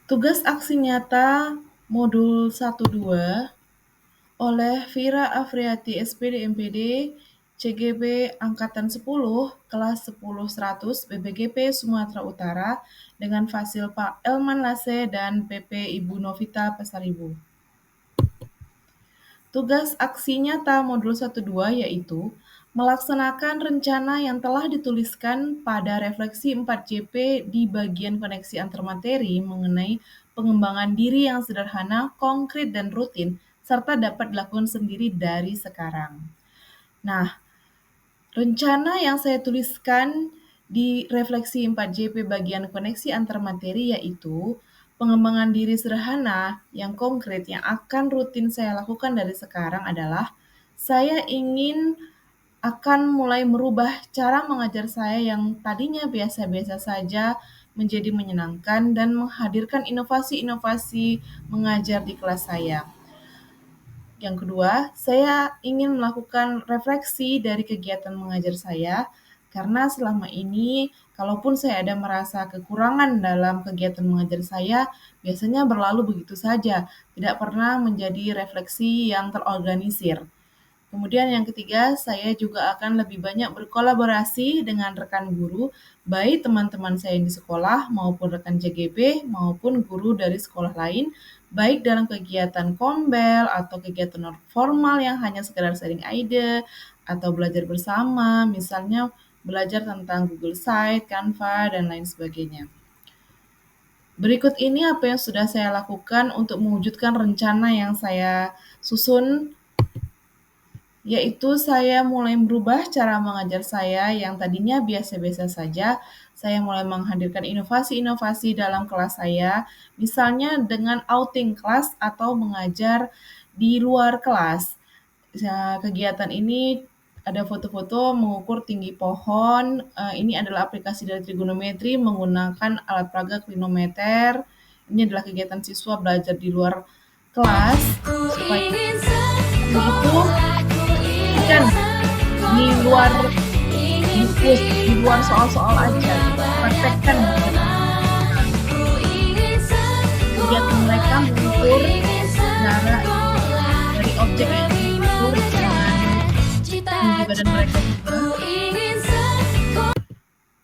Tugas aksi nyata Modul 1-2 oleh Vira Afriyati SPD MPD, CGB Angkatan 10, kelas 10-100 BPGP Sumatera Utara dengan fasil Pak Elman Lase dan PP Ibu Novita Pasaribu. Tugas aksi nyata Modul 1-2 yaitu melaksanakan rencana yang telah dituliskan pada refleksi 4JP di bagian koneksi antarmateri mengenai pengembangan diri yang sederhana, konkret, dan rutin, serta dapat dilakukan sendiri dari sekarang. Nah, rencana yang saya tuliskan di refleksi 4JP bagian koneksi antarmateri yaitu pengembangan diri sederhana yang konkret yang akan rutin saya lakukan dari sekarang adalah saya ingin akan mulai merubah cara mengajar saya yang tadinya biasa-biasa saja menjadi menyenangkan dan menghadirkan inovasi-inovasi mengajar di kelas saya. Yang kedua, saya ingin melakukan refleksi dari kegiatan mengajar saya, karena selama ini, kalaupun saya ada merasa kekurangan dalam kegiatan mengajar saya, biasanya berlalu begitu saja, tidak pernah menjadi refleksi yang terorganisir. Kemudian yang ketiga, saya juga akan lebih banyak berkolaborasi dengan rekan guru, baik teman-teman saya yang di sekolah maupun rekan CGB maupun guru dari sekolah lain, baik dalam kegiatan kombel atau kegiatan non formal yang hanya sekedar sharing ide atau belajar bersama, misalnya belajar tentang Google Site, Canva, dan lain sebagainya. Berikut ini apa yang sudah saya lakukan untuk mewujudkan rencana yang saya susun, yaitu saya mulai merubah cara mengajar saya yang tadinya biasa-biasa saja. Saya mulai menghadirkan inovasi-inovasi dalam kelas saya, misalnya dengan outing kelas atau mengajar di luar kelas. Kegiatan ini ada foto-foto mengukur tinggi pohon. Ini adalah aplikasi dari trigonometri menggunakan alat peraga klinometer. Ini adalah kegiatan siswa belajar di luar kelas supaya begitu kan di luar diskus, di luar soal-soal aja, praktekkan kegiatan mereka mengukur cara dari objek yang diukur dengan tinggi badan mereka juga.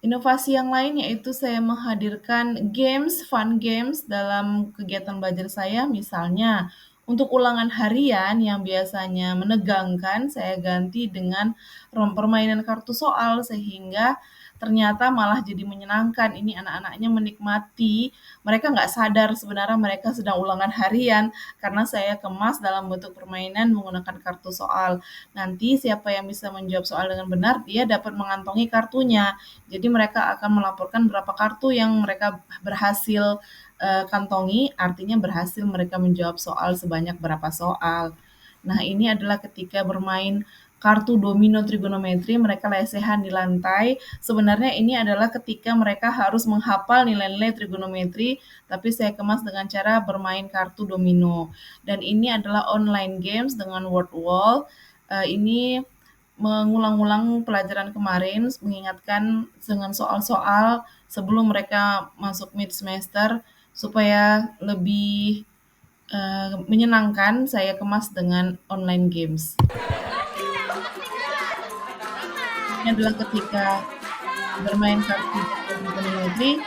Inovasi yang lain yaitu saya menghadirkan games, fun games dalam kegiatan belajar saya, misalnya untuk ulangan harian yang biasanya menegangkan, saya ganti dengan permainan kartu soal sehingga ternyata malah jadi menyenangkan. Ini anak-anaknya menikmati, mereka nggak sadar sebenarnya mereka sedang ulangan harian karena saya kemas dalam bentuk permainan menggunakan kartu soal. Nanti siapa yang bisa menjawab soal dengan benar, dia dapat mengantongi kartunya. Jadi mereka akan melaporkan berapa kartu yang mereka berhasil kantongi, artinya berhasil mereka menjawab soal sebanyak berapa soal. Nah, ini adalah ketika bermain kartu domino trigonometri, mereka lesehan di lantai. Sebenarnya ini adalah ketika mereka harus menghafal nilai-nilai trigonometri, tapi saya kemas dengan cara bermain kartu domino. Dan ini adalah online games dengan word wall. Ini mengulang-ulang pelajaran kemarin, mengingatkan dengan soal-soal sebelum mereka masuk mid semester supaya lebih menyenangkan. Saya kemas dengan online games. Ini adalah ketika bermain kartu trigonometri,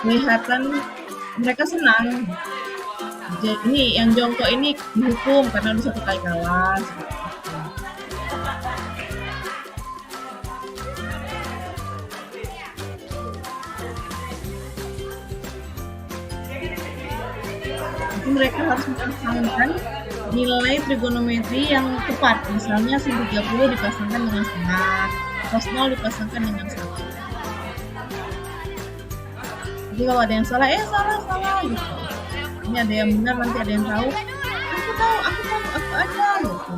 kelihatan mereka senang. Jadi yang jongkok ini dihukum karena udah satu kali kalah. Jadi mereka harus mempertahankan nilai trigonometri yang tepat. Misalnya sin 30 dipasangkan dengan setengah, cos 0 dipasangkan dengan 1. Jadi kalau ada yang salah, salah gitu. Ini ada yang benar, nanti ada yang tahu. Aku tahu, aku ada gitu.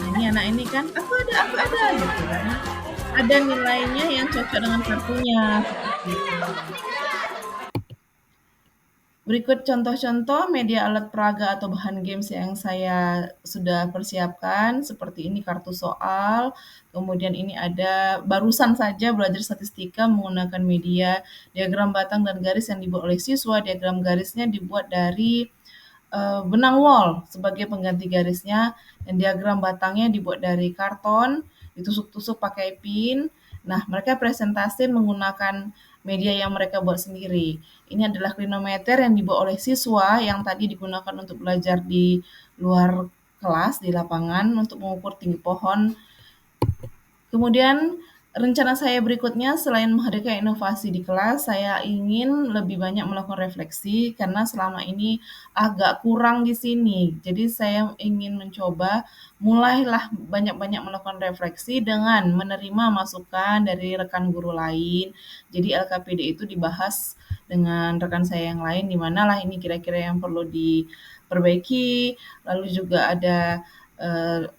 Nah, ini anak ini kan, aku ada gitu kan. Ada nilainya yang cocok dengan kartunya. Seperti itu. Berikut contoh-contoh media alat peraga atau bahan games yang saya sudah persiapkan, seperti ini kartu soal, kemudian ini ada barusan saja belajar statistika menggunakan media diagram batang dan garis yang dibuat oleh siswa. Diagram garisnya dibuat dari benang wol sebagai pengganti garisnya, dan diagram batangnya dibuat dari karton, ditusuk-tusuk pakai pin. Nah, mereka presentasi menggunakan media yang mereka buat sendiri. Ini adalah klinometer yang dibuat oleh siswa yang tadi digunakan untuk belajar di luar kelas, di lapangan, untuk mengukur tinggi pohon. Kemudian rencana saya berikutnya selain menghadirkan inovasi di kelas, saya ingin lebih banyak melakukan refleksi karena selama ini agak kurang di sini. Jadi saya ingin mencoba mulailah banyak-banyak melakukan refleksi dengan menerima masukan dari rekan guru lain. Jadi LKPD itu dibahas dengan rekan saya yang lain, di manalah ini kira-kira yang perlu diperbaiki. Lalu juga ada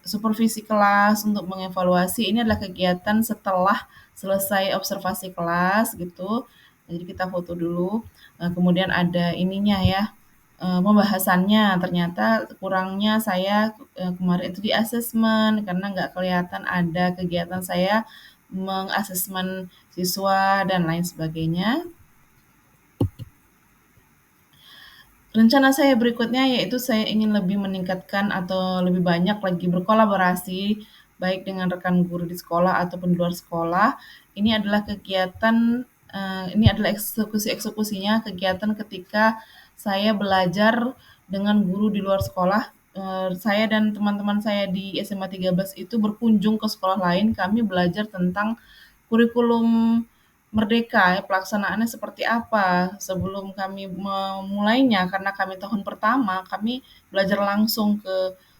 supervisi kelas untuk mengevaluasi. Ini adalah kegiatan setelah selesai observasi kelas gitu. Jadi kita foto dulu. Kemudian ada ininya ya, pembahasannya. Ternyata kurangnya saya kemarin itu di asesmen karena nggak kelihatan ada kegiatan saya mengasesmen siswa dan lain sebagainya. Rencana saya berikutnya yaitu saya ingin lebih meningkatkan atau lebih banyak lagi berkolaborasi, baik dengan rekan guru di sekolah ataupun di luar sekolah. Ini adalah kegiatan, ini adalah eksekusi-eksekusinya kegiatan ketika saya belajar dengan guru di luar sekolah. Saya dan teman-teman saya di SMA 13 itu berkunjung ke sekolah lain, kami belajar tentang kurikulum Merdeka, pelaksanaannya seperti apa sebelum kami memulainya, karena kami tahun pertama, kami belajar langsung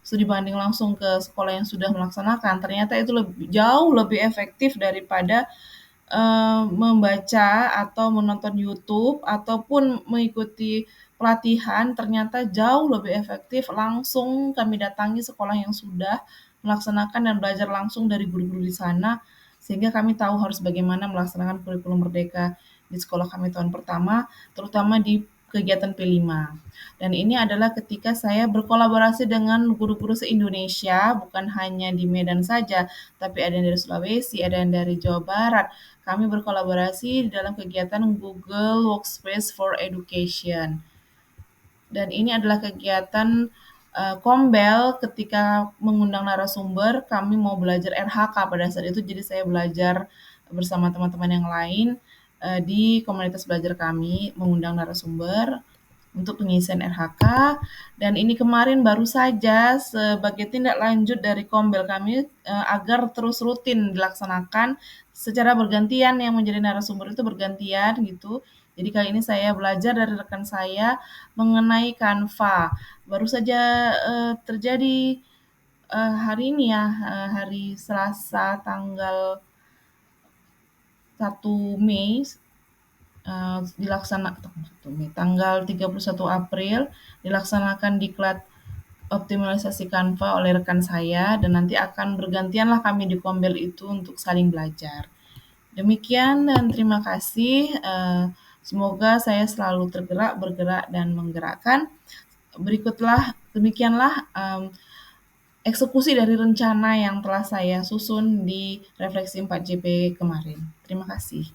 studi banding langsung ke sekolah yang sudah melaksanakan. Ternyata itu jauh lebih efektif daripada membaca atau menonton YouTube ataupun mengikuti pelatihan. Ternyata jauh lebih efektif langsung kami datangi sekolah yang sudah melaksanakan dan belajar langsung dari guru-guru di sana, sehingga kami tahu harus bagaimana melaksanakan kurikulum Merdeka di sekolah kami tahun pertama, terutama di kegiatan P5. Dan ini adalah ketika saya berkolaborasi dengan guru-guru se-Indonesia, bukan hanya di Medan saja, tapi ada yang dari Sulawesi, ada yang dari Jawa Barat. Kami berkolaborasi di dalam kegiatan Google Workspace for Education. Dan ini adalah kegiatan Kombel ketika mengundang narasumber, kami mau belajar RHK pada saat itu, jadi saya belajar bersama teman-teman yang lain di komunitas belajar kami, mengundang narasumber untuk pengisian RHK, dan ini kemarin baru saja sebagai tindak lanjut dari Kombel kami agar terus rutin dilaksanakan secara bergantian, yang menjadi narasumber itu bergantian gitu. Jadi kali ini saya belajar dari rekan saya mengenai Canva. Baru saja terjadi hari ini ya, hari Selasa tanggal 1 Mei, tanggal 31 April dilaksanakan diklat optimalisasi Canva oleh rekan saya, dan nanti akan bergantianlah kami di Kombel itu untuk saling belajar. Demikian dan terima kasih. Semoga saya selalu tergerak, bergerak, dan menggerakkan. Demikianlah eksekusi dari rencana yang telah saya susun di Refleksi 4JP kemarin. Terima kasih.